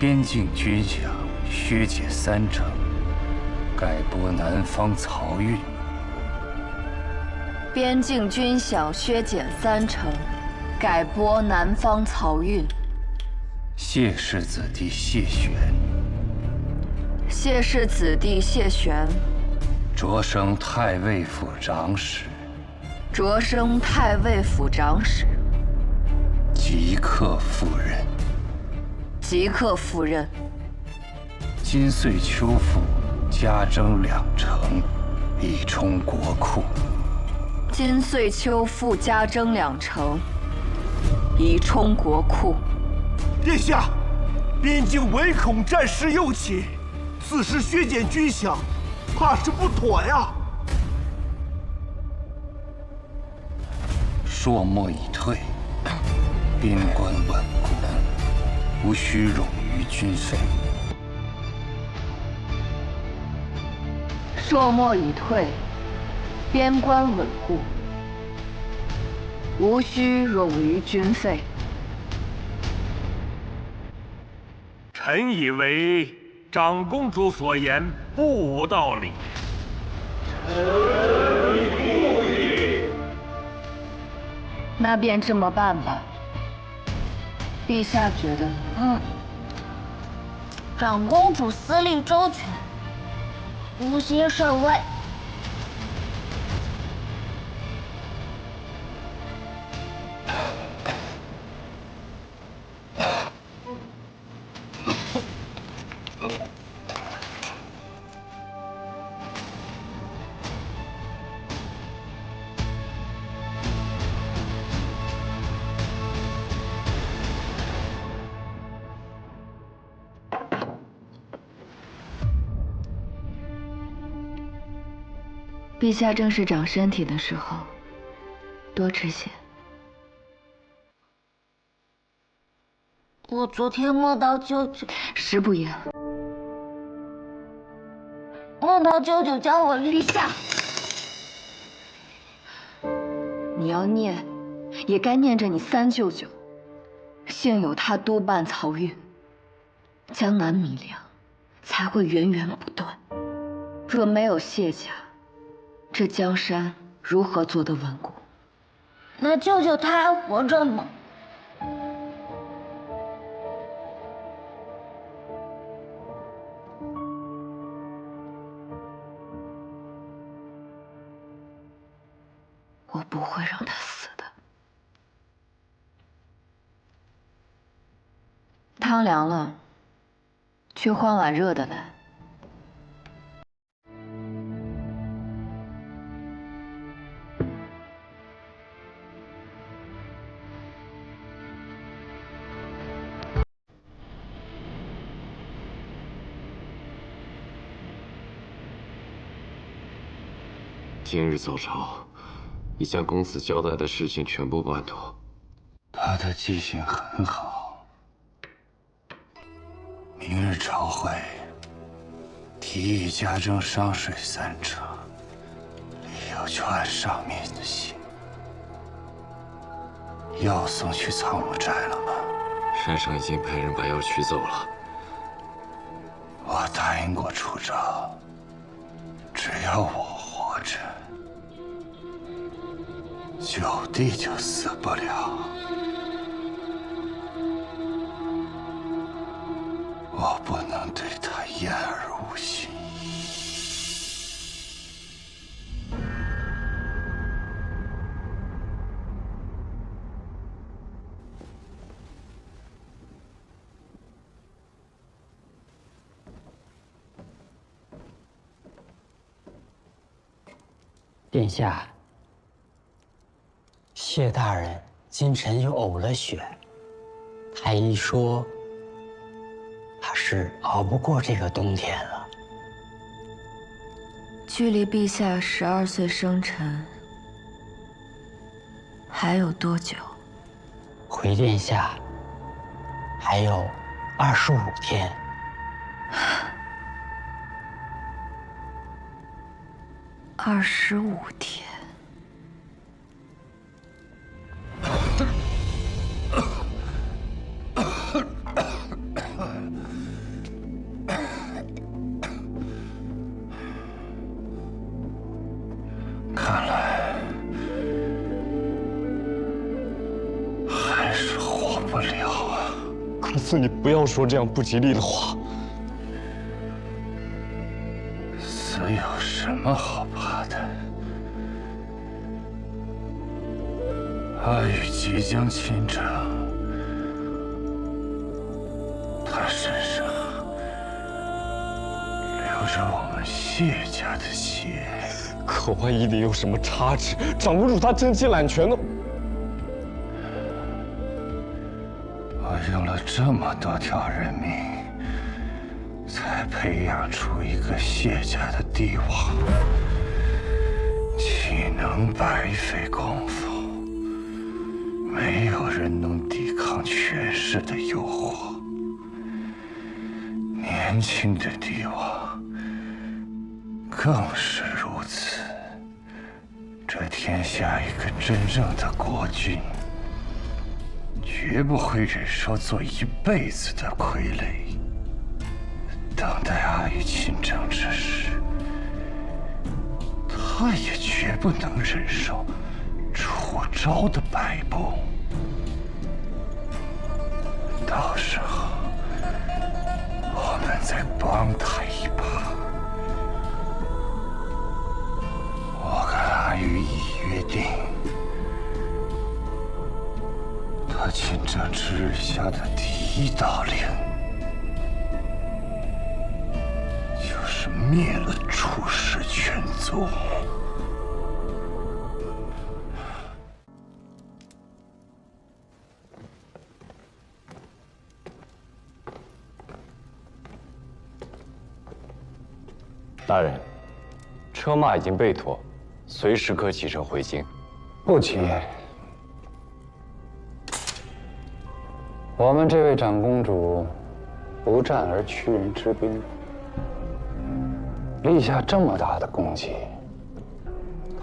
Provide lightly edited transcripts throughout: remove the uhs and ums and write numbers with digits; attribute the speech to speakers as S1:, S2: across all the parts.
S1: 边境军饷削减30%，改拨南方漕运。
S2: 边境军饷削减30%，改拨南方漕运。
S1: 谢氏子弟谢玄，
S2: 谢氏子弟谢玄，
S1: 擢升太尉府长史。
S2: 擢升太尉府长史。
S1: 即刻赴任。
S2: 即刻赴任。
S1: 今岁秋赋加征2成，以充国库。
S2: 今岁秋赋加征2成，以充国库。
S3: 殿下，边境唯恐战事又起，此时削减军饷，怕是不妥呀。
S1: 朔漠已退，边关稳固，无需冗余军费。
S2: 朔漠已退，边关稳固，无需冗余军费。
S4: 臣以为长公主所言不无道理。
S2: 那便这么办吧。陛下觉得呢？
S5: 长公主思虑周全，无心甚慰。
S2: 陛下正是长身体的时候，多吃些。
S5: 我昨天梦到舅舅，
S2: 食不言。
S5: 梦到舅舅将我立下。
S2: 你要念，也该念着你三舅舅。幸有他督办漕运，江南米粮才会源源不断。若没有谢家，这江山如何做得稳固？
S5: 那舅舅他还活着吗？
S2: 我不会让他死的。汤凉了，去换碗热的来。
S6: 今日早朝，已将公子交代的事情全部办妥。
S1: 他的记性很好。明日朝会，提议加征商税3成，理由就按上面的写。药送去藏龙寨了吗？
S6: 山上已经派人把药取走了。
S1: 我答应过出招，只要我活着，九弟就死不了。我不能对他言而无信。
S7: 殿下，谢大人今晨又呕了血，太医说他是熬不过这个冬天了。
S2: 距离陛下12岁生辰还有多久？
S7: 回殿下还有25天。
S2: 25天。
S8: 次你不要说这样不吉利的话。
S1: 死有什么好怕的？阿宇即将亲征，他身上流着我们谢家的血。
S8: 可万一里有什么差池，掌不住他真气揽权的。
S1: 我用了这么多条人命，才培养出一个谢家的帝王，岂能白费功夫？没有人能抵抗权势的诱惑。年轻的帝王更是如此。这天下一个真正的国君，绝不会忍受做一辈子的傀儡。等待阿宇亲征之时，他也绝不能忍受楚昭的摆布。到时候，我们再帮他一把。我跟阿宇已约定，他亲征之日下的第一道令，就是灭了楚氏全族。
S9: 大人，车马已经备妥，随时可启程回京。
S10: 不急，我们这位长公主不战而屈人之兵，立下这么大的功绩，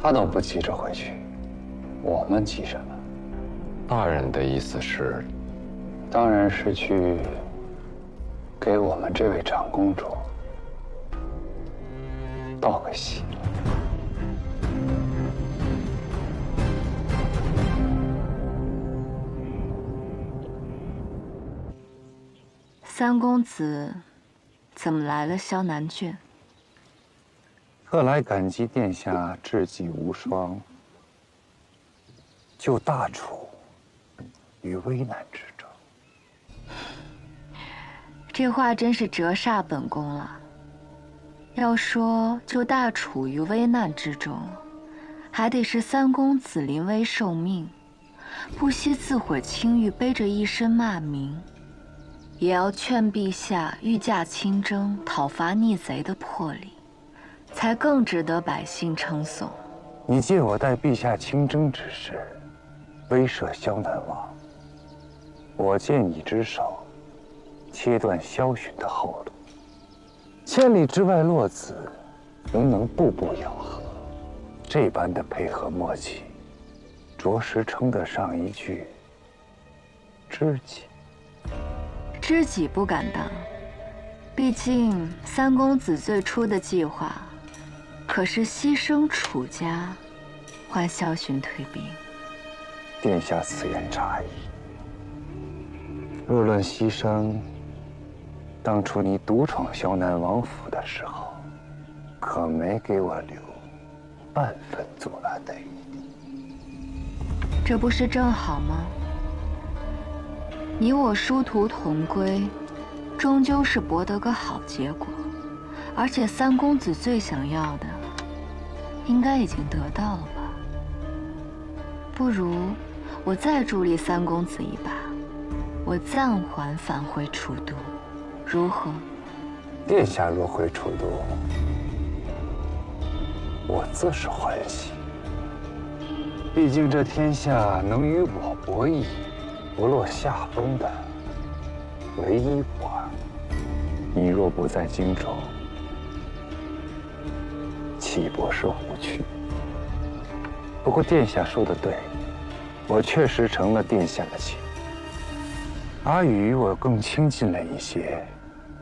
S10: 她都不急着回去，我们急什么？
S9: 大人的意思是？
S10: 当然是去给我们这位长公主道个喜。
S2: 三公子怎么来了萧南郡？
S10: 特来感激殿下智计无双，救大楚于危难之中。
S2: 这话真是折煞本宫了。要说救大楚于危难之中，还得是三公子临危受命，不惜自毁青玉，背着一身骂名，也要劝陛下御驾亲征，讨伐逆贼的魄力，才更值得百姓称颂。
S10: 你借我代陛下亲征之事，威慑萧南王，我借你之手，切断萧洵的后路。千里之外落子，仍能步步咬合，这般的配合默契，着实称得上一句知己。
S2: 知己不敢当，毕竟三公子最初的计划，可是牺牲楚家，换萧洵退兵。
S10: 殿下此言差矣。若论牺牲，当初你独闯萧南王府的时候，可没给我留半分阻拦的余地。
S2: 这不是正好吗？你我殊途同归，终究是博得个好结果。而且三公子最想要的，应该已经得到了吧？不如我再助力三公子一把，我暂缓返回楚都，如何？
S10: 殿下若回楚都，我自是欢喜。毕竟这天下能与我博弈不落下风的，唯一无二。你若不在荆州，岂不是无趣？不过殿下说的对，我确实成了殿下的情。阿宇与我更亲近了一些，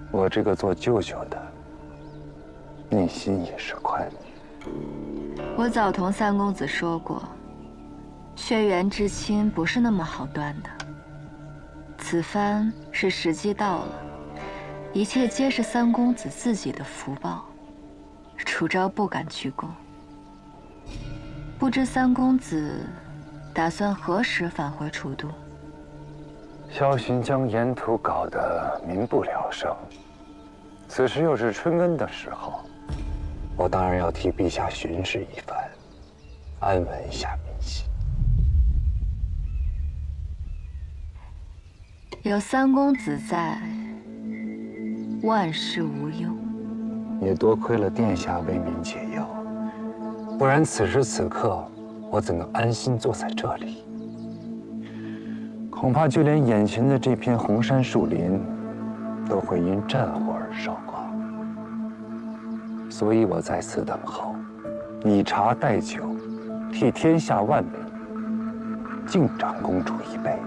S10: 我这个做舅舅的，内心也是宽裕。
S2: 我早同三公子说过，血缘之亲不是那么好断的。此番是时机到了，一切皆是三公子自己的福报。楚昭不敢居功。不知三公子打算何时返回楚都？
S10: 萧巡将沿途搞得民不聊生，此时又是春耕的时候，我当然要替陛下巡视一番，安稳一下民心。
S2: 有三公子在，万事无忧。
S10: 也多亏了殿下为民解忧，不然此时此刻，我怎能安心坐在这里？恐怕就连眼前的这片红杉树林，都会因战火而烧光。所以我在此等候，以茶代酒，替天下万民敬长公主一杯。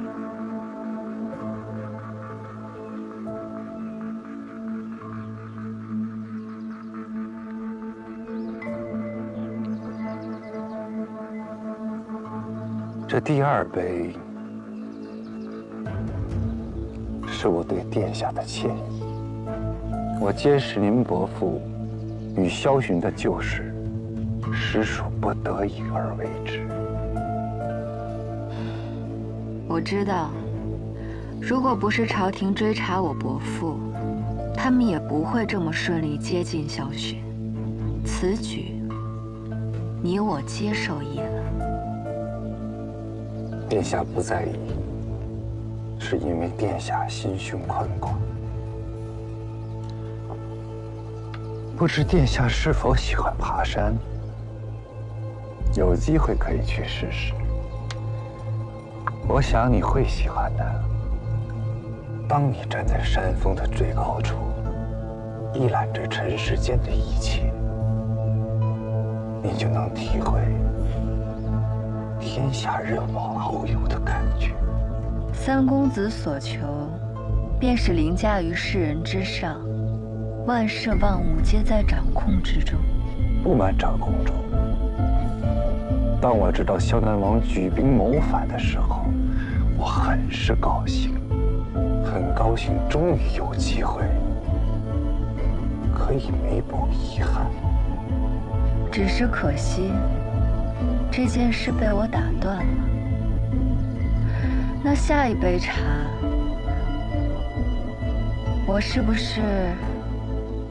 S10: 这第二杯，是我对殿下的歉意。我皆是您伯父与萧巡的旧事，实属不得已而为之。
S2: 我知道，如果不是朝廷追查我伯父，他们也不会这么顺利接近萧巡。此举，你我皆受益了。
S10: 殿下不在意，是因为殿下心胸宽广。不知殿下是否喜欢爬山？有机会可以去试试。我想你会喜欢的。当你站在山峰的最高处，一览这尘世间的一切，你就能体会天下任我遨游的感觉。
S2: 三公子所求，便是凌驾于世人之上，万事万物皆在掌控之中。
S10: 不瞒长公主，当我知道萧南王举兵谋反的时候，我很是高兴，很高兴，终于有机会可以弥补遗憾。
S2: 只是可惜，这件事被我打断了。那下一杯茶，我是不是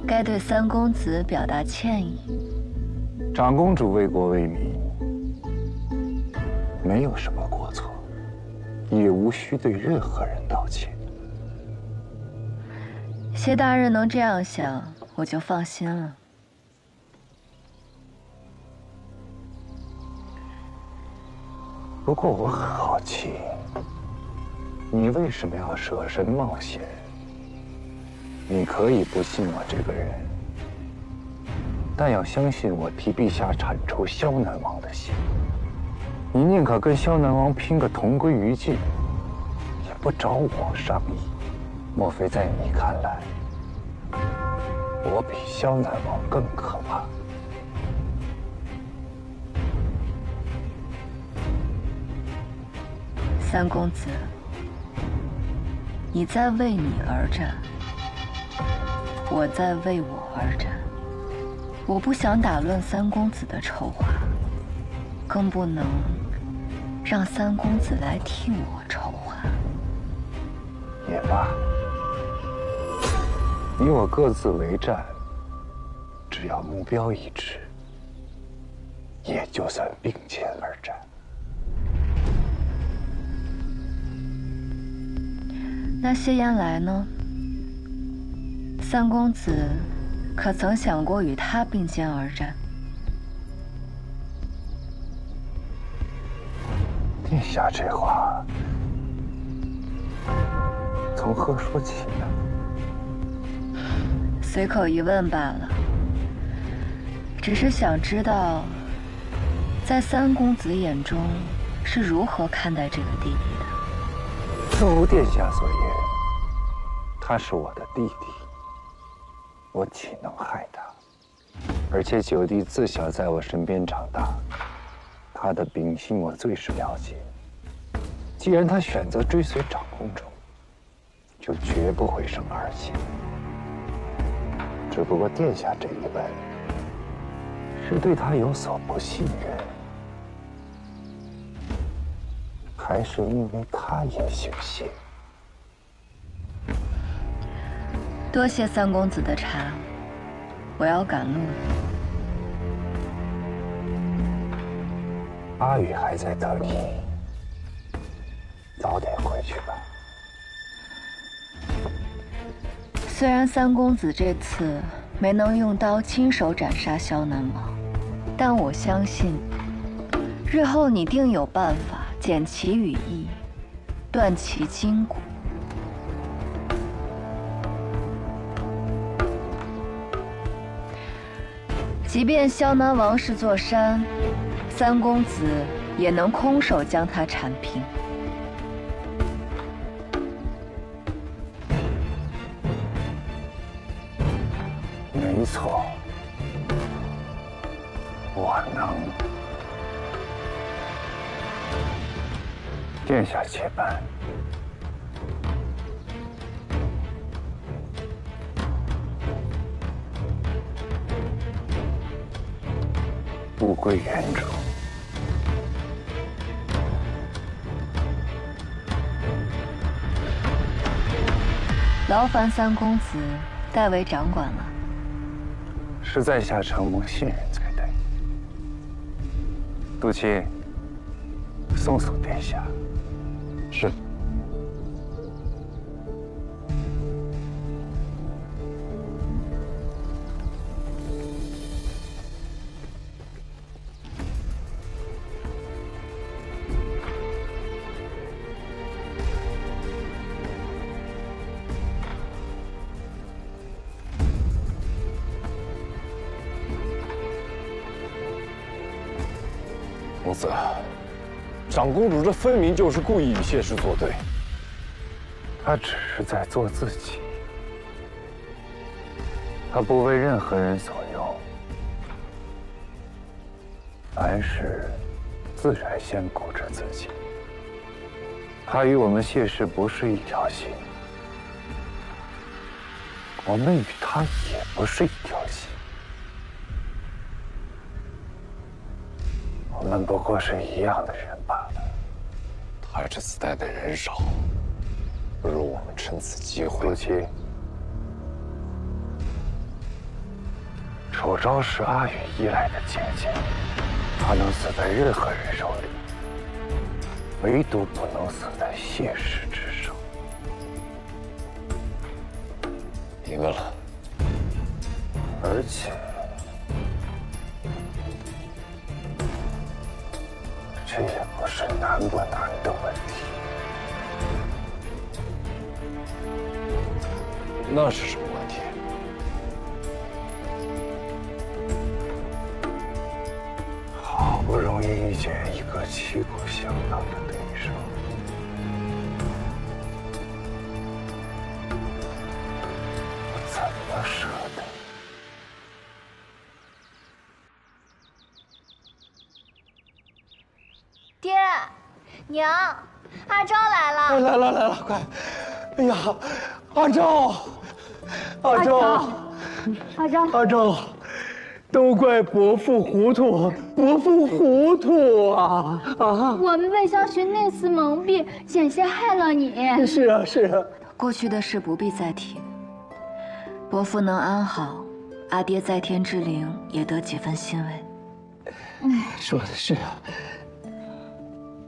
S2: 该对三公子表达歉意？
S10: 长公主为国为民，没有什么过错，也无需对任何人道歉。
S2: 谢大人能这样想，我就放心了。
S10: 不过我很好奇，你为什么要舍身冒险？你可以不信我这个人，但要相信我替陛下铲除萧南王的心。你宁可跟萧南王拼个同归于尽，也不找我商议。莫非在你看来，我比萧南王更可怕？
S2: 三公子，你在为你而战，我在为我而战。我不想打乱三公子的筹划，更不能让三公子来替我筹划。
S10: 也罢，你我各自为战，只要目标一致，也就算并肩而战。
S2: 那谢烟来呢？三公子可曾想过与他并肩而战？
S10: 殿下这话从何说起呢？
S2: 随口一问罢了。只是想知道，在三公子眼中是如何看待这个弟弟的。
S10: 正如殿下所言，他是我的弟弟，我岂能害他？而且九弟自小在我身边长大，他的秉性我最是了解。既然他选择追随长公主，就绝不会生儿媳。只不过殿下这一问，是对他有所不信任，还是因为他也姓谢？
S2: 多谢三公子的茶，我要赶路了。
S10: 阿宇还在等你，早点回去吧。
S2: 虽然三公子这次没能用刀亲手斩杀萧南王，但我相信，日后你定有办法剪其羽翼，断其筋骨。即便萧南王是座山，三公子也能空手将它铲平。
S10: 没错，我能。殿下且慢。物归原主。
S2: 劳烦三公子代为掌管了。
S10: 是在下承蒙信任才对。杜琪，送殿下。
S9: 是。公子，长公主这分明就是故意与谢氏作对。
S10: 她只是在做自己，她不为任何人所用，凡事自然先顾着自己。她与我们谢氏不是一条心，我们与她也不是一条心。我们不过是一样的人罢了。
S9: 他这次带的人少，不如我们趁此机会。
S10: 杜琪，楚昭是阿宇依赖的姐姐，她能死在任何人手里，唯独不能死在谢氏之手。
S9: 明白了。
S10: 而且，这也不是难不难的问题。
S9: 那是什么问题？
S10: 好不容易遇见一个旗鼓相当的对手，我怎么舍得？
S5: 爹，娘，阿昭来了！
S3: 来了，快！哎呀，阿昭，阿昭，阿昭，都怪伯父糊涂，伯父糊涂啊！
S5: 我们被萧寻那厮蒙蔽，险些害了你。
S3: 是啊，是啊。
S2: 过去的事不必再提，伯父能安好，阿爹在天之灵也得几分欣慰。
S3: 说的是啊。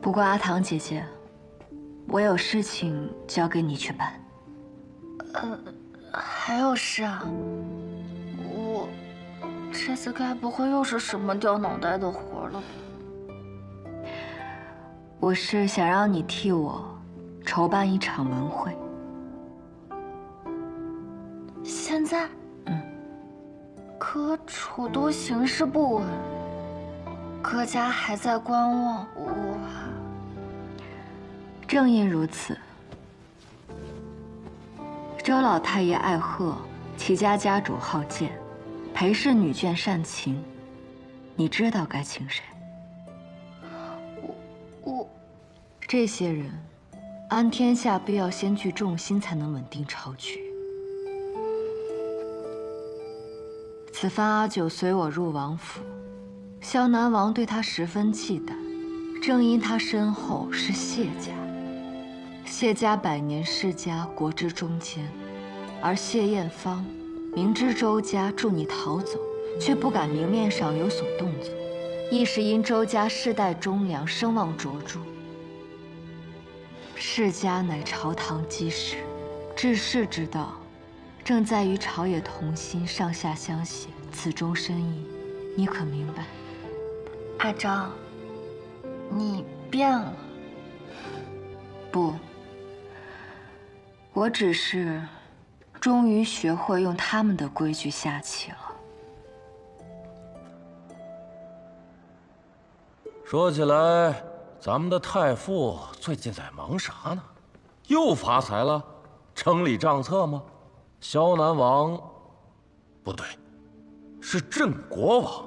S2: 不过阿唐姐姐，我有事情交给你去办。
S5: 还有事啊？我这次该不会又是什么掉脑袋的活了吧？
S2: 我是想让你替我筹办一场文会。
S5: 现在？可楚都形势不稳，各家还在观望，我……
S2: 正因如此，周老太爷爱贺，齐家家主好剑，裴氏女眷善琴，你知道该请谁？
S5: 我
S2: 这些人，安天下必要先聚众心，才能稳定朝局。此番阿九随我入王府，萧南王对他十分忌惮，正因他身后是谢家。谢家百年世家，国之中坚，而谢艳芳明知周家助你逃走，却不敢明面上有所动作，亦是因周家世代忠良，声望卓著。世家乃朝堂基石，治世之道，正在于朝野同心，上下相协，此中深意，你可明白？
S5: 阿昭，你变了。
S2: 不，我只是终于学会用他们的规矩下棋了。
S4: 说起来，咱们的太傅最近在忙啥呢？又发财了？城里账册吗？萧南王，不对，是镇国王，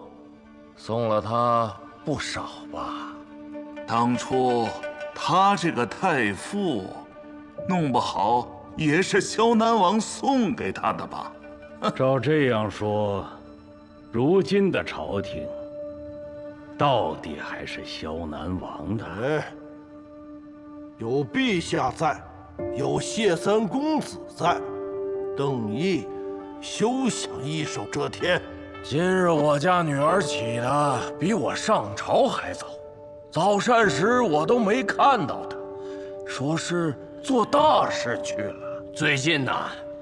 S4: 送了他不少吧？
S11: 当初他这个太傅，弄不好也是萧南王送给他的吧？
S1: 照这样说，如今的朝廷到底还是萧南王的。
S12: 哎，有陛下在，有谢三公子在，邓毅休想一手遮天。
S4: 今日我家女儿起的比我上朝还早，早膳时我都没看到她，说是做大事去了。
S3: 最近呢，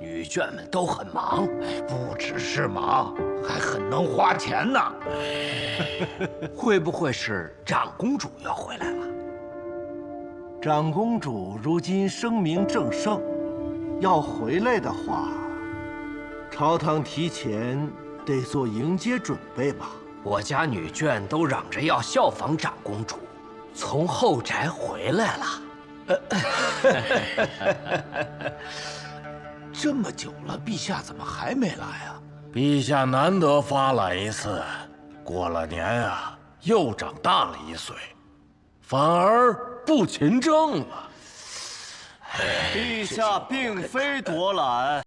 S3: 女眷们都很忙，不只是忙，还很能花钱呢。会不会是长公主要回来了？
S12: 长公主如今声名正盛，要回来的话，朝堂提前得做迎接准备吧。
S3: 我家女眷都嚷着要效仿长公主，从后宅回来了。这么久了，陛下怎么还没来啊？
S4: 陛下难得发来一次，过了年啊，又长大了1岁，反而不勤政了。
S12: 陛下并非多懒。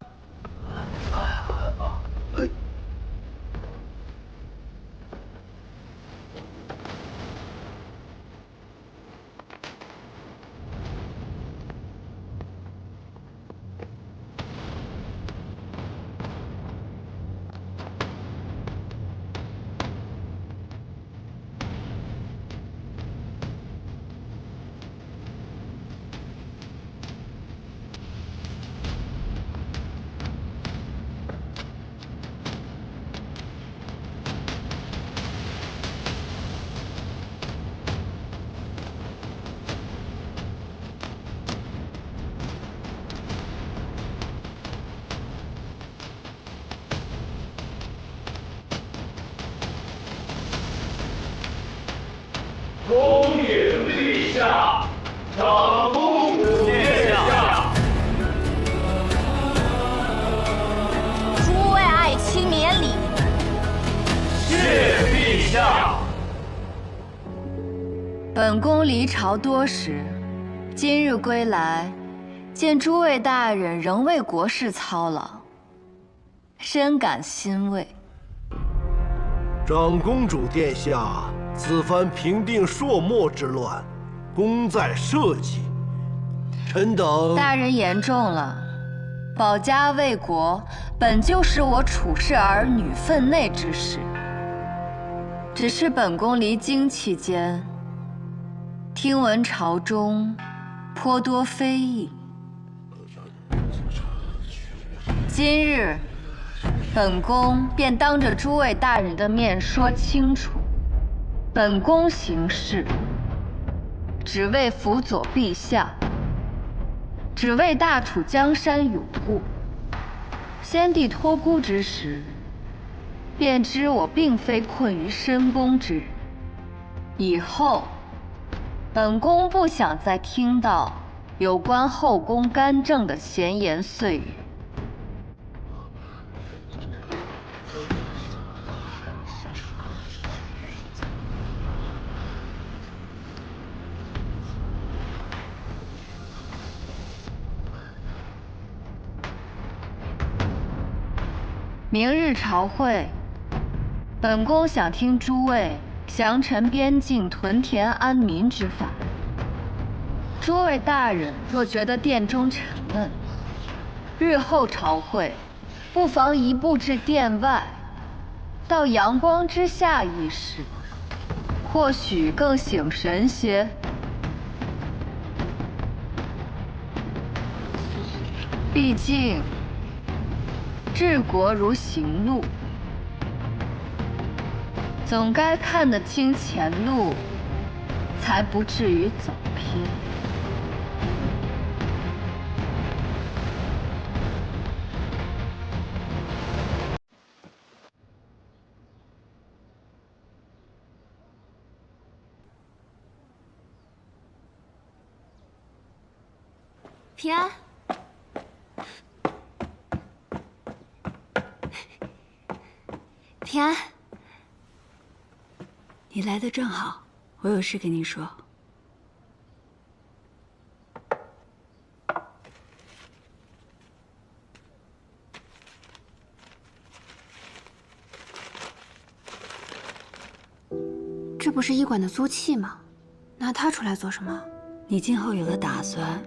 S1: 恭迎陛下，长公主殿下。
S5: 诸位爱卿免礼。
S1: 谢陛下。
S2: 本宫离朝多时，今日归来，见诸位大人仍为国事操劳，深感欣慰。
S12: 长公主殿下，此番平定朔漠之乱，功在社稷。臣等
S2: 大人言重了，保家卫国本就是我处事儿女分内之事。只是本宫离京期间，听闻朝中颇多非议。今日，本宫便当着诸位大人的面说清楚，本宫行事只为辅佐陛下，只为大楚江山有故。先帝托孤之时，便知我并非困于深宫之人。以后，本宫不想再听到有关后宫干政的闲言碎语。明日朝会，本宫想听诸位详陈边境屯田安民之法。诸位大人若觉得殿中沉闷，日后朝会，不妨移步至殿外，到阳光之下议事，或许更醒神些。毕竟，治国如行路，总该看得清前路，才不至于走偏。
S13: 平安，平安，你来的正好，我有事跟你说。这不是医馆的租契吗？拿它出来做什么？你今后有了打算，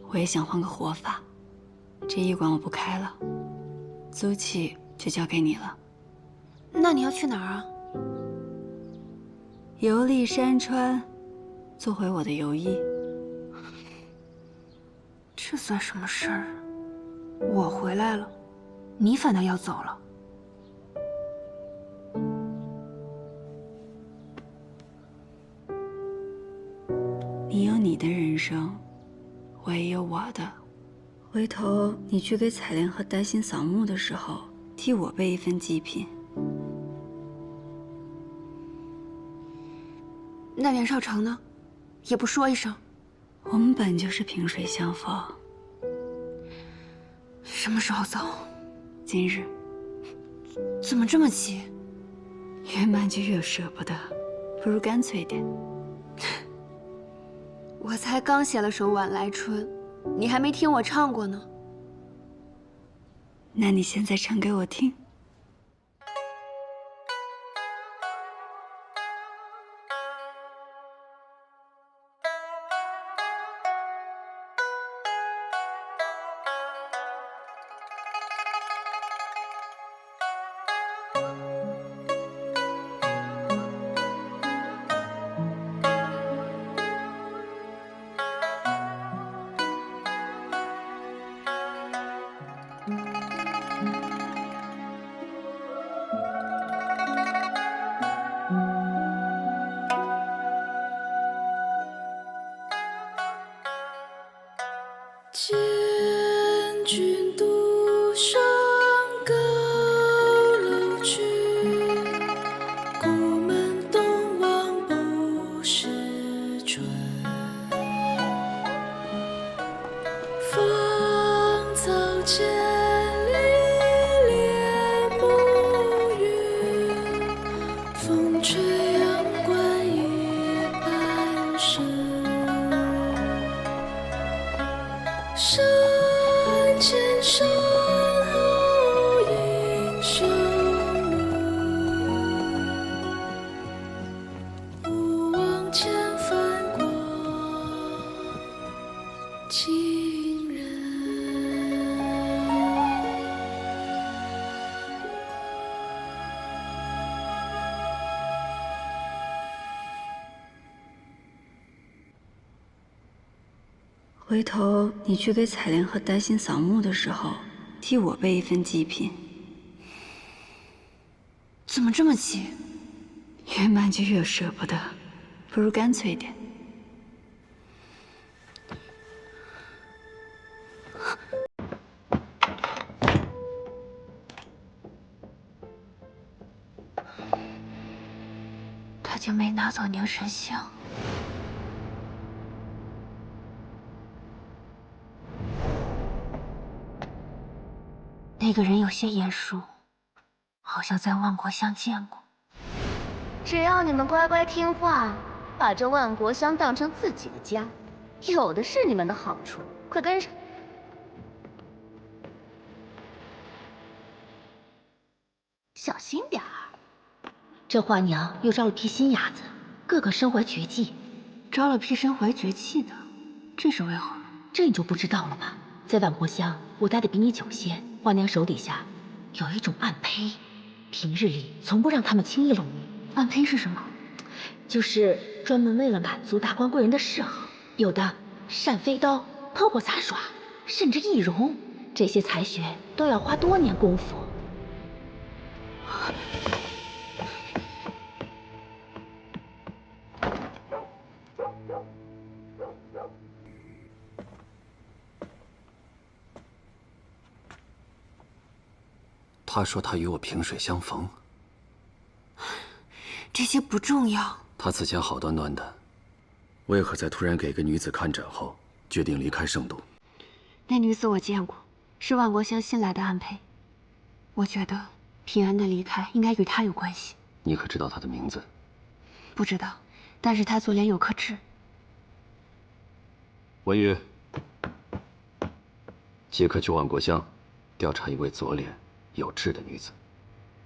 S13: 我也想换个活法。这医馆我不开了，租契就交给你了。那你要去哪儿啊？游历山川，做回我的游医。这算什么事儿？我回来了，你反倒要走了。你有你的人生，我也有我的。回头你去给采莲和丹心扫墓的时候，替我备一份祭品。那袁绍成呢？也不说一声。我们本就是萍水相逢。什么时候走？今日。怎么这么急？越慢就越舍不得，不如干脆点。我才刚写了首《晚来春》，你还没听我唱过呢。那你现在唱给我听。
S14: 见君独上高楼去，古门东望不是春。芳草千里连暮云，风吹阳关雨半生。山前山后英雄路，勿忘前番过情人。回头你去给采莲和丹心扫墓的时候，替我备一份祭品。怎么这么急？越慢就越舍不得，不如干脆点。他就没拿走凝神香。那个人有些眼熟，好像在万国乡见过。
S15: 只要你们乖乖听话，把这万国乡当成自己的家，有的是你们的好处。快跟上！小心点儿。这华娘又招了批新伢子，个个身怀绝技。
S13: 招了批身怀绝技的，这是为何？
S15: 这你就不知道了吗？在万国香，我待的比你久些。华娘手底下有一种暗胚，平日里从不让他们轻易拢遇。
S13: 暗胚是什么？
S15: 就是专门为了满足达官贵人的嗜好，有的善飞刀、泼泼杂耍，甚至易容，这些才学都要花多年功夫。
S16: 他说他与我萍水相逢，
S13: 这些不重要。
S16: 他此前好端端的，为何在突然给个女子看诊后，决定离开圣都？
S13: 那女子我见过，是万国香新来的暗胚。我觉得平安的离开应该与她有关系。
S16: 你可知道她的名字？
S13: 不知道，但是她左脸有颗痣。
S16: 文宇，即刻去万国香调查一位左脸有痣的女子，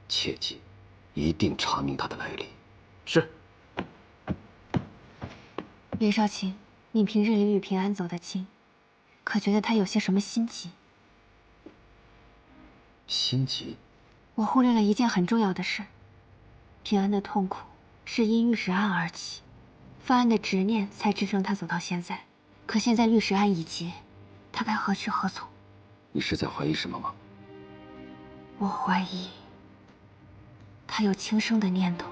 S16: 切记，一定查明她的来历。是。
S13: 袁少卿，你平日里与平安走得近，可觉得她有些什么心急？
S16: 心急？
S13: 我忽略了一件很重要的事。平安的痛苦是因御史案而起，犯案的执念才支撑他走到现在。可现在律师案已结，他该何去何从？
S16: 你是在怀疑什么吗？
S13: 我怀疑他有轻生的念头。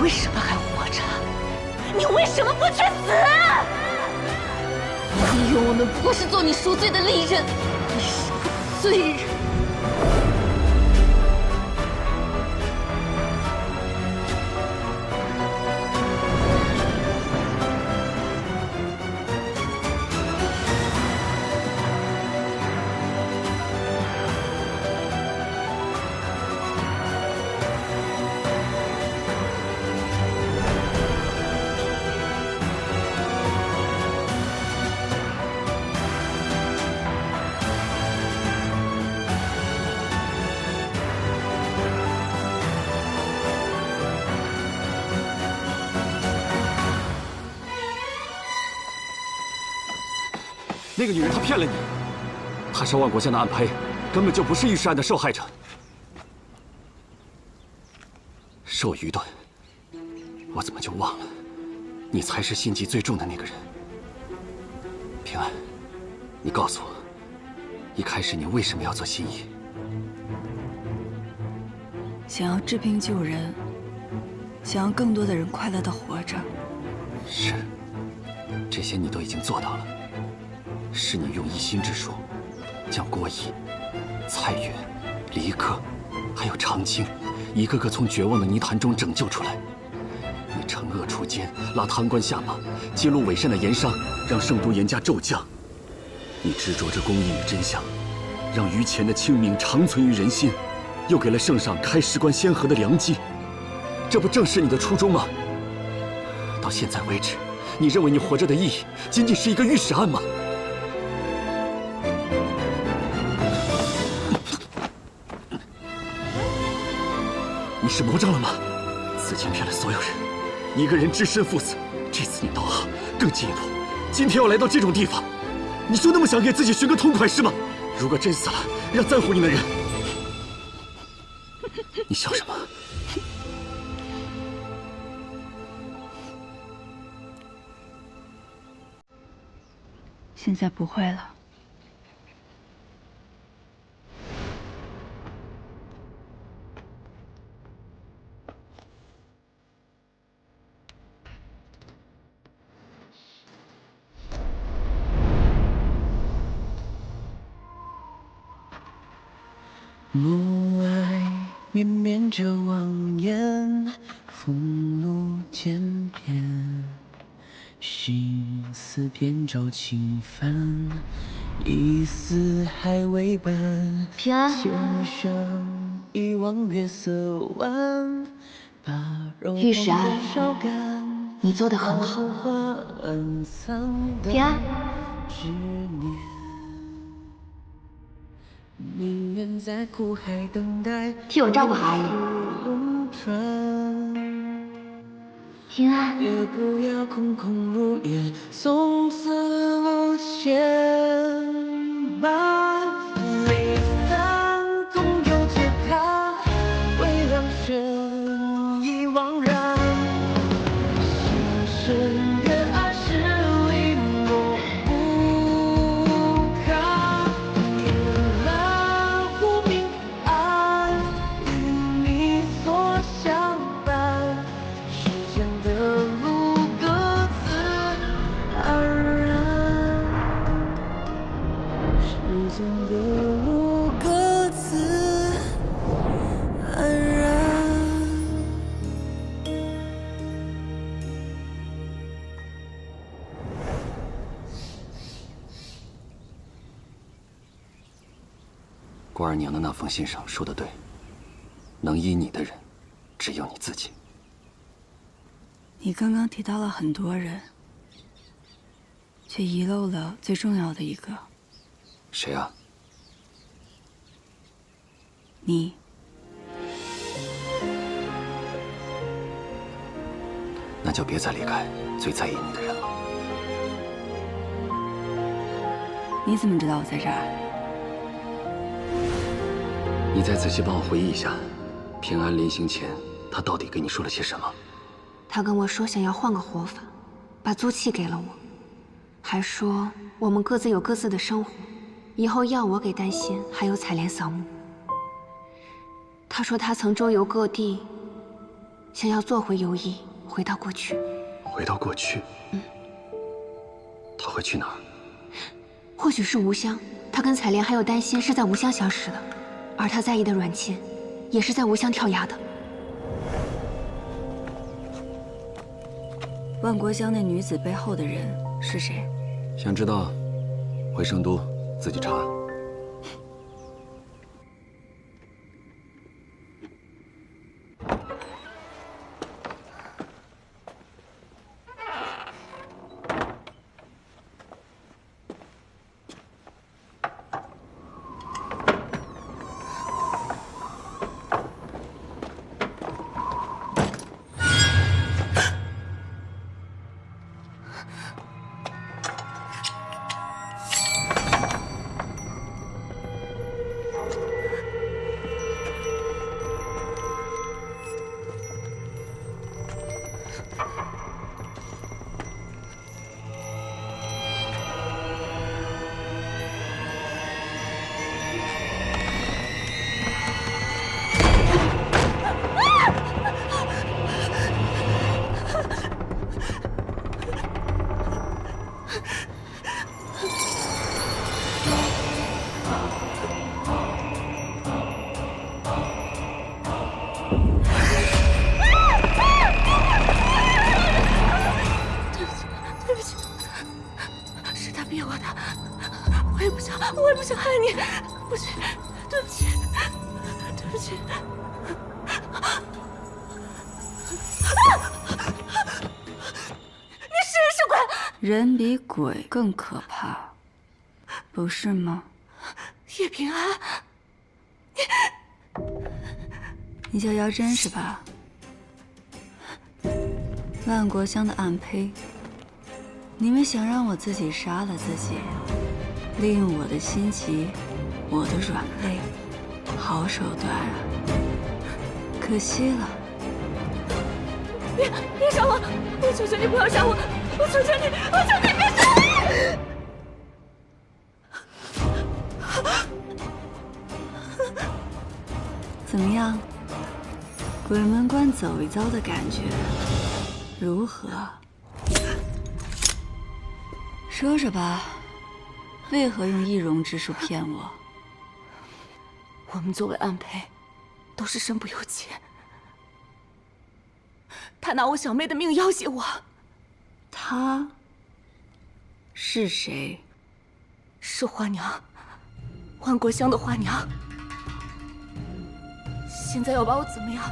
S15: 为什么还活着？你为什么不去死？你以为我们不过是做你赎罪的利刃？你是个罪人！
S8: 那个女人她骗了你，她是万国香的暗胚，根本就不是御史案的受害者。受愚钝，我怎么就忘了，你才是心机最重的那个人。平安，你告诉我，一开始你为什么要做新医？
S14: 想要治病救人，想要更多的人快乐地活着。
S8: 是，这些你都已经做到了。是你用一心之术，将郭乙、蔡远、黎克，还有长青，一个个从绝望的泥潭中拯救出来。你惩恶除奸，拉贪官下马，揭露伪善的盐商，让圣都严加骤降。你执着着公义与真相，让于前的清明长存于人心，又给了圣上开事关先河的良机。这不正是你的初衷吗？到现在为止，你认为你活着的意义仅仅是一个御史案吗？你是魔怔了吗？此前骗了所有人，一个人只身赴死。这次你倒好，更进一步，今天要来到这种地方，你就那么想给自己寻个痛快是吗？如果真死了，让在乎你的人，你笑什么？
S14: 现在不会了。
S17: 暮霭绵绵着望眼，风露渐变，心思遍照轻帆，一丝还未半。
S2: 平安，
S17: 千上一望月色弯，
S2: 御史安，你做得很好。平安。替我照顾好阿姨。平安。
S17: 也不要空空如也，从此无牵绊。离散共有缺憾，微凉悬已惘然。心深远爱是离莫不堪。夜阑忽明暗，与你所相伴。时间的路各自安然，时间的路各自安然。
S8: 郭二娘的那封信上说的对，能依你的人，只有你自己。
S14: 你刚刚提到了很多人，却遗漏了最重要的一个。
S8: 谁啊？
S14: 你。
S8: 那就别再离开最在意你的人了。
S14: 你怎么知道我在这儿？
S8: 你再仔细帮我回忆一下，平安临行前，他到底跟你说了些什么？
S13: 他跟我说想要换个活法，把租契给了我，还说我们各自有各自的生活，以后要我给丹心还有采莲扫墓。他说他曾周游各地，想要做回游医，回到过去。
S8: 回到过去？他会去哪儿？
S13: 或许是无乡。他跟采莲还有丹心是在无乡相识的，而他在意的阮琴，也是在无乡跳崖的。
S14: 万国香那女子背后的人是谁？
S8: 想知道，回圣都自己查。
S5: 我也不想害你，不是，对不起，对不起。你是鬼！
S14: 人比鬼更可怕，不是吗？
S5: 叶平安，
S14: 你叫姚真是吧？万国香的暗胚，你们想让我自己杀了自己，利用我的心急，我的软肋，好手段啊！可惜了。
S5: 别杀我！我求求你不要杀我！我求求你，我求你别杀我！
S14: 怎么样？鬼门关走一遭的感觉如何？说说吧，为何用易容之术骗我？
S13: 我们作为暗胚，都是身不由己。他拿我小妹的命要挟我。
S14: 他是谁？
S13: 是花娘，万国香的花娘。现在要把我怎么样？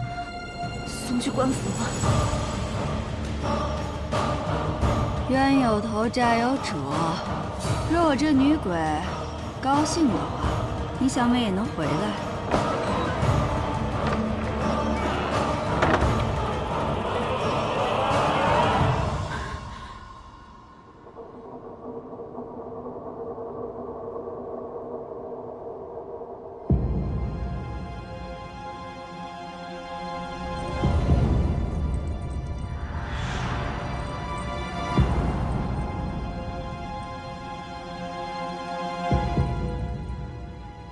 S13: 送去官府吗？
S14: 冤有头，债有主。若我这女鬼高兴的话，你小妹也能回来。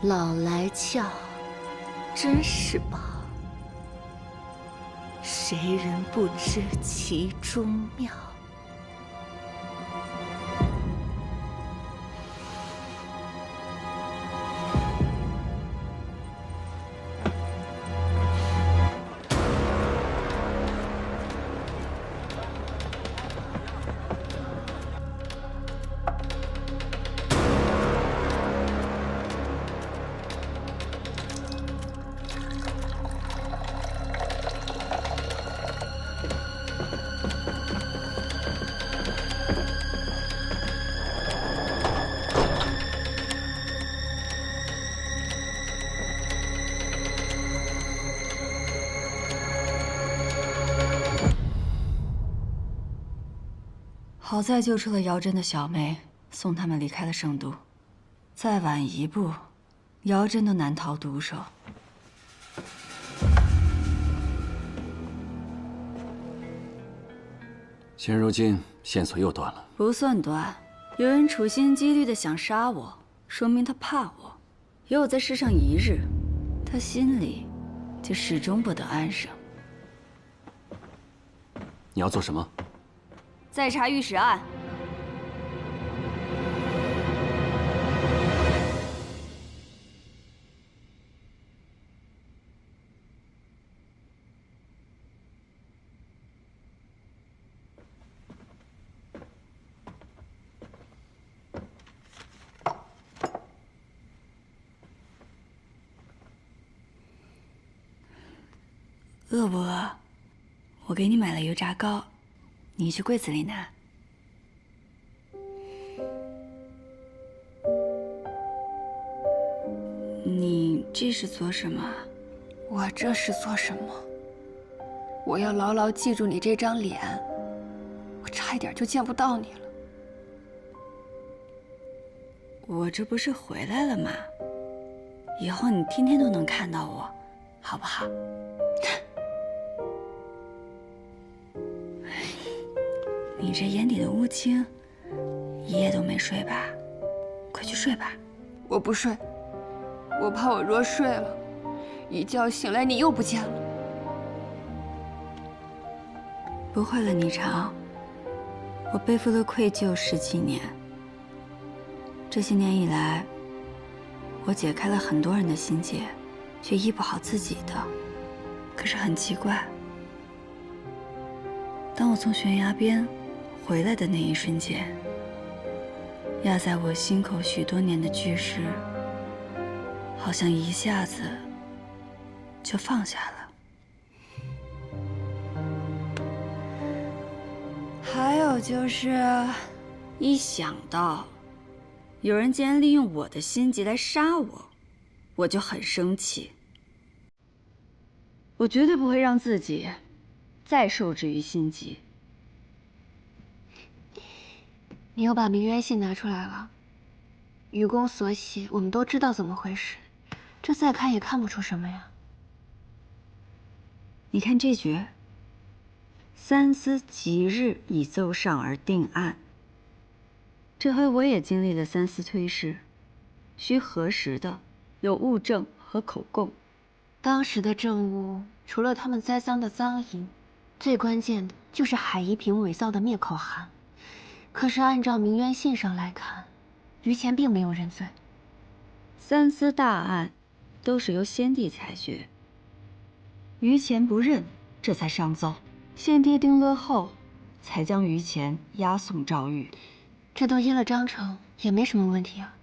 S5: 老来俏，真是宝。谁人不知其中妙？
S14: 好在救出了姚真的小妹，送他们离开了圣都。再晚一步，姚真都难逃毒手。
S8: 现如今线索又断了，
S14: 不算断，有人处心积虑的想杀我，说明他怕我。有我在世上一日，他心里就始终不得安生。
S8: 你要做什么？
S14: 再查御史案。饿不饿？我给你买了油炸糕。你去柜子里拿。你这是做什么？
S13: 我这是做什么？我要牢牢记住你这张脸，我差一点就见不到你了。
S14: 我这不是回来了吗？以后你天天都能看到我，好不好？你这眼底的乌青，一夜都没睡吧？快去睡吧。
S13: 我不睡，我怕我若睡了，一觉醒来你又不见了。
S14: 不会了，霓裳，我背负了愧疚10几年。这些年以来，我解开了很多人的心结，却医不好自己的。可是很奇怪，当我从悬崖边回来的那一瞬间，压在我心口许多年的巨石，好像一下子就放下了。还有就是，一想到有人竟然利用我的心结来杀我，我就很生气。我绝对不会让自己再受制于心急。
S15: 你又把明渊信拿出来了，愚公所写，我们都知道怎么回事，这再看也看不出什么呀。
S14: 你看这句：三思吉日以奏上而定案。这回我也经历了3思推事，需核实的有物证和口供。
S15: 当时的证物除了他们栽赃的赃银，最关键的就是海夷平伪造的灭口函。可是按照明渊信上来看，于谦并没有认罪。
S14: 3思大案都是由先帝裁决。于前不认，这才上奏。先帝定乐后，才将于前押送诏狱。
S15: 这都依了章程，也没什么问题啊。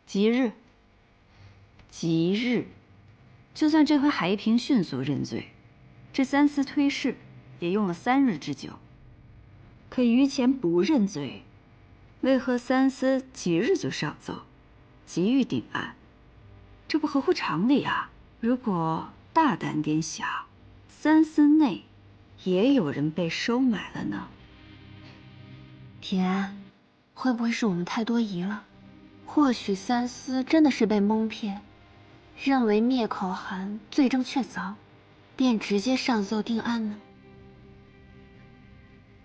S14: 吉日，吉日，就算这回海一平迅速认罪，这3次推事也用了3日之久。可于前不认罪，为何3司几日就上奏，急于定案？这不合乎常理啊！如果大胆点想，3司内也有人被收买了呢。
S15: 平安，会不会是我们太多疑了？或许3司真的是被蒙骗，认为灭口函罪证确凿，便直接上奏定案呢？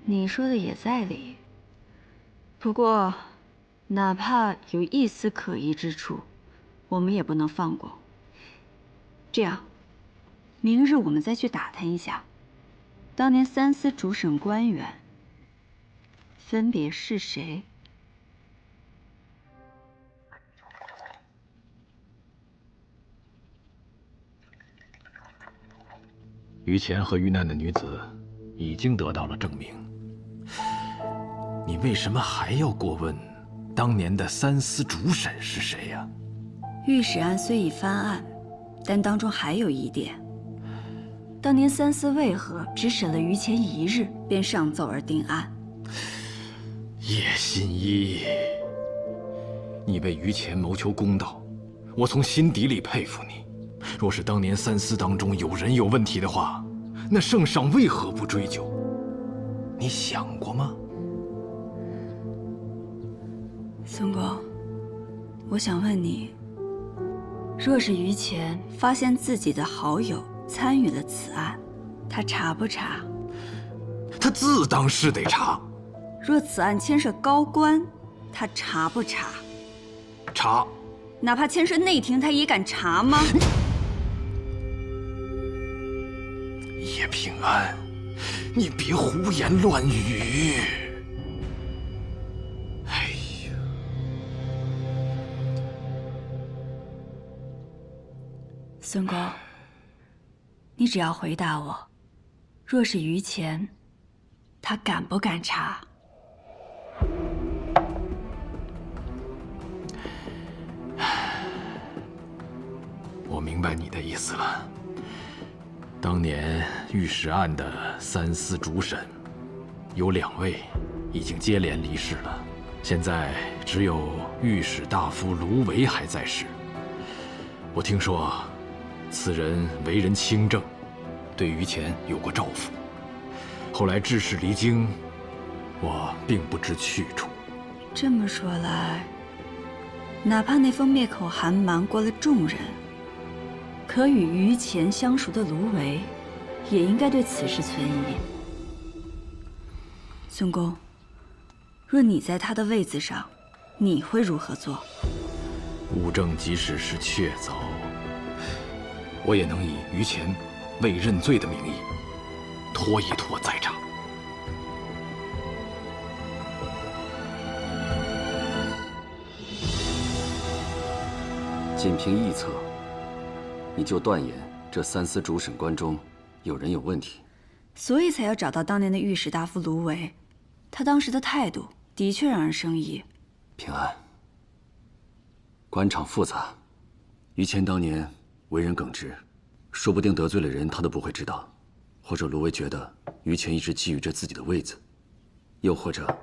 S14: 你说的也在理，不过哪怕有一丝可疑之处，我们也不能放过。这样，明日我们再去打探一下，当年3司主审官员分别是谁。
S8: 于前和遇难的女子已经得到了证明，你为什么还要过问当年的3司主审是谁呀？
S14: 御史案虽已翻案，但当中还有疑点。当年3司为何只审了于前1日便上奏而定案？
S8: 叶新一，你为于前谋求公道，我从心底里佩服你。若是当年3司当中有人有问题的话，那圣上为何不追究？你想过吗？
S14: 孙公，我想问你，若是于前发现自己的好友参与了此案，他查不查？
S8: 他自当是得查。
S14: 若此案牵涉高官，他查不查？
S8: 查。
S14: 哪怕牵涉内廷，他也敢查吗？
S8: 叶平安，你别胡言乱语。哎呀，
S14: 孙公，你只要回答我，若是于前，他敢不敢查？
S8: 我明白你的意思了。当年御史案的3司主审，有2位已经接连离世了，现在只有御史大夫卢维还在世。我听说，此人为人清正，对于前有过照拂，后来致仕离京，我并不知去处。
S14: 这么说来，哪怕那封灭口函瞒过了众人，可与于前相熟的卢维，也应该对此事存疑。孙公，若你在他的位子上，你会如何做？
S8: 物证即使是确凿，我也能以于前未认罪的名义，拖一拖再查。
S16: 仅凭臆测，你就断言这3司主审官中有人有问题，
S14: 所以才要找到当年的御史大夫卢维。他当时的态度的确让人生疑。
S16: 平安，官场复杂，于谦当年为人耿直，说不定得罪了人他都不会知道，或者卢维觉得于谦一直觊觎着自己的位子，又或者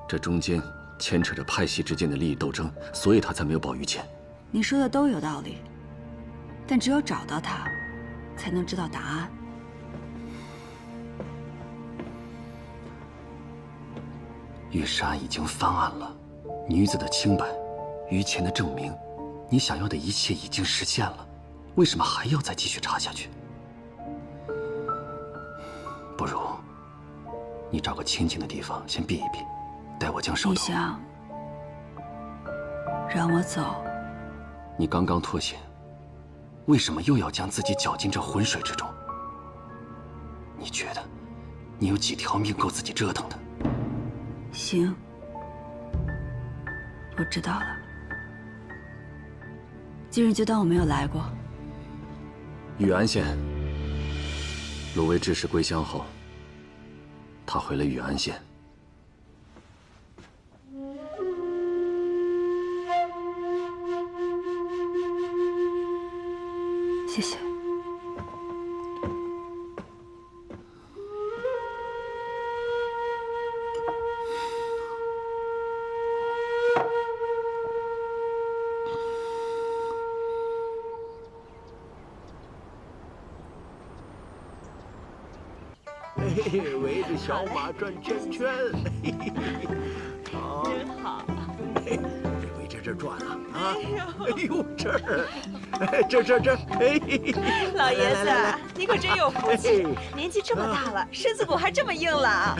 S16: 这中间牵扯着派系之间的利益斗争，所以他才没有保于谦。
S14: 你说的都有道理，但只有找到他，才能知道答案。
S16: 御史案已经翻案了，女子的清白，于谦的证明，你想要的一切已经实现了，为什么还要再继续查下去？不如你找个清静的地方先避一避，待我将手头。
S14: 你想让我走？
S16: 你刚刚脱险，为什么又要将自己搅进这浑水之中？你觉得你有几条命够自己折腾的？
S14: 行，我知道了。今日就当我没有来过。
S16: 禹安县，芦苇志士归乡后，他回了禹安县。
S14: 谢谢。
S12: 围着小马转圈圈，好，
S18: 真好。
S12: 围着这转啊啊！哎呦，这儿，这，哎，
S18: 老爷子，你可真有福气，年纪这么大了，身子骨还这么硬朗。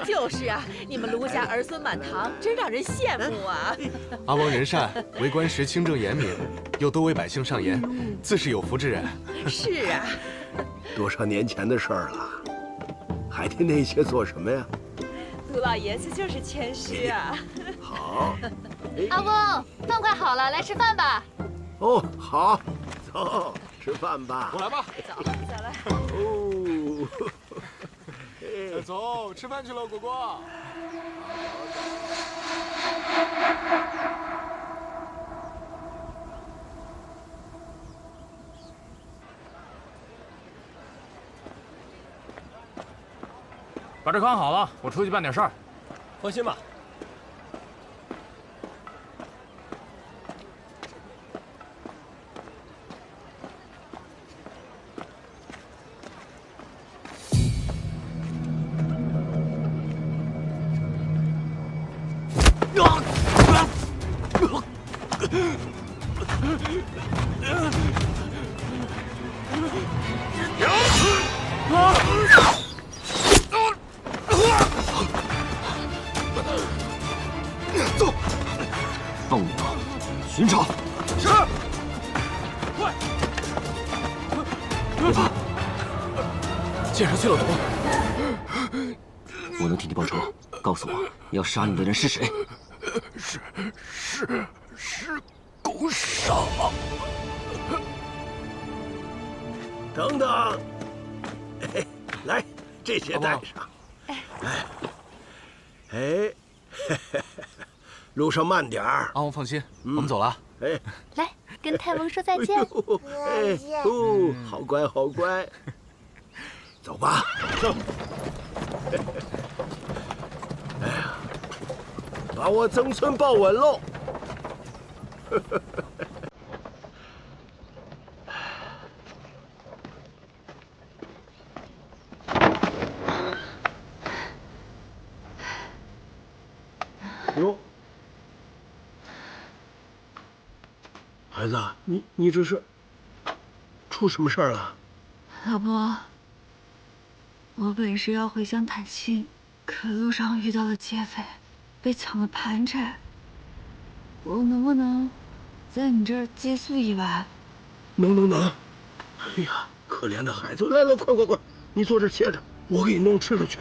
S18: 就是啊，你们卢家儿孙满堂，真让人羡慕啊。
S19: 阿王仁善，为官时清正严明，又多为百姓上言，自是有福之人。
S18: 是啊，
S12: 多少年前的事儿了，还提那些做什么呀？
S18: 卢老爷子就是谦虚啊。
S12: 好，
S20: 阿翁，饭快好了，来吃饭吧。
S12: 哦，好，走，吃饭吧。
S19: 我来吧。
S18: 走来。
S12: 哦，
S19: 走，吃饭去了，果果。
S21: 把这看好了，我出去办点事儿。
S3: 放心吧。
S12: 走，
S16: 凤鸣，寻找。
S12: 是。
S16: 快！别怕，
S19: 剑上去了毒。
S16: 我能替你报仇。告诉我，要杀你的人是谁？
S12: 是宫少。等等，来，这些带上。哎，路上慢点儿。
S19: 阿王放心，我们走了。
S12: 哎，
S20: 来，跟太翁说再见。
S12: 哎，哦，好乖，好乖。走吧，走。哎呀，把我曾村抱稳喽。哟，孩子，你这是出什么事儿了？
S14: 老伯，我本是要回乡探亲，可路上遇到了劫匪，被抢了盘缠。我能不能在你这儿借宿一晚？
S12: 能。哎呀，可怜的孩子，来，快，你坐这歇着，我给你弄吃的去。